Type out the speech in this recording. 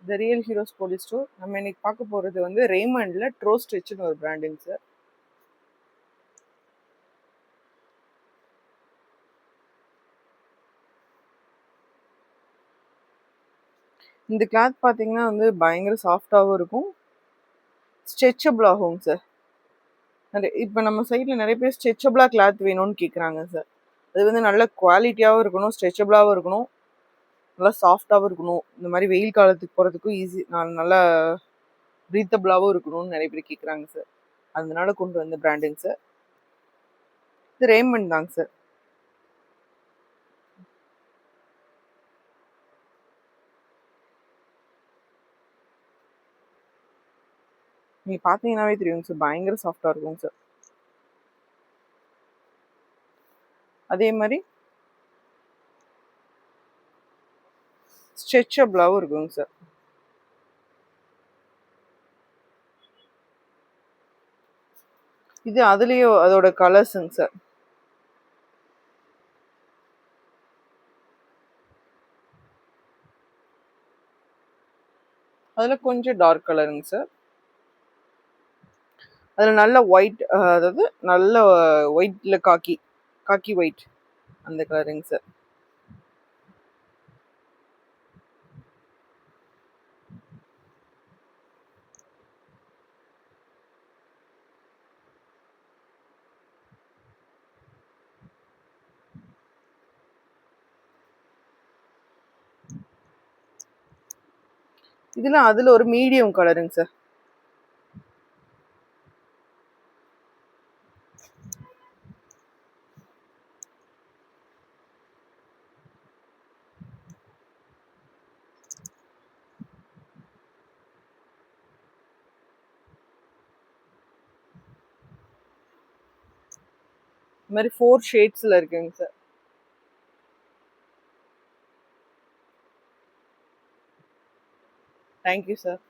The real heroes police store. நம்ம இன்னைக்கு பார்க்க போகிறது வந்து ரேமண்டில் ட்ரோ ஸ்டிச்னு ஒரு பிராண்டுங்க சார். இந்த கிளாத் பார்த்தீங்கன்னா வந்து பயங்கர சாஃப்டாகவும் இருக்கும், ஸ்ட்ரெச்சபிள் ஆகும் சார். இப்போ நம்ம சைடில் நிறைய பேர் ஸ்ட்ரெச்சபிளாக கிளாத் வேணும்னு கேட்குறாங்க சார். அது வந்து நல்ல குவாலிட்டியாகவும் இருக்கணும், ஸ்ட்ரெச்சபிளாகவும் இருக்கணும், நல்லா சாஃப்டாகவும் இருக்கணும். இந்த மாதிரி வெயில் காலத்துக்கு போகிறதுக்கும் ஈஸி, நல்லா ப்ரீத்தபிளாகவும் இருக்கணும்னு நிறைய பேர் கேட்குறாங்க சார். அதனால கொண்டு வந்த பிராண்டுங்க சார். இது ரேமண்ட் தாங்க சார். நீங்கள் பார்த்தீங்கன்னாவே தெரியுங்க சார், பயங்கர சாஃப்டாக இருக்குங்க சார். அதே மாதிரி ஸ்ட்ரெச்சபிளாகவும் இருக்குங்க சார். இது அதுலேயே அதோட கலர்ஸுங்க சார். அதில் கொஞ்சம் டார்க் கலருங்க சார். அதில் நல்ல ஒயிட், அதாவது நல்ல ஒயிட்டில் காக்கி காக்கி ஒயிட், அந்த கலருங்க சார். இதில் அதில் ஒரு மீடியம் கலருங்க சார். இந்த மாதிரி 4 ஷேட்ஸில் இருக்குங்க சார். Thank you sir.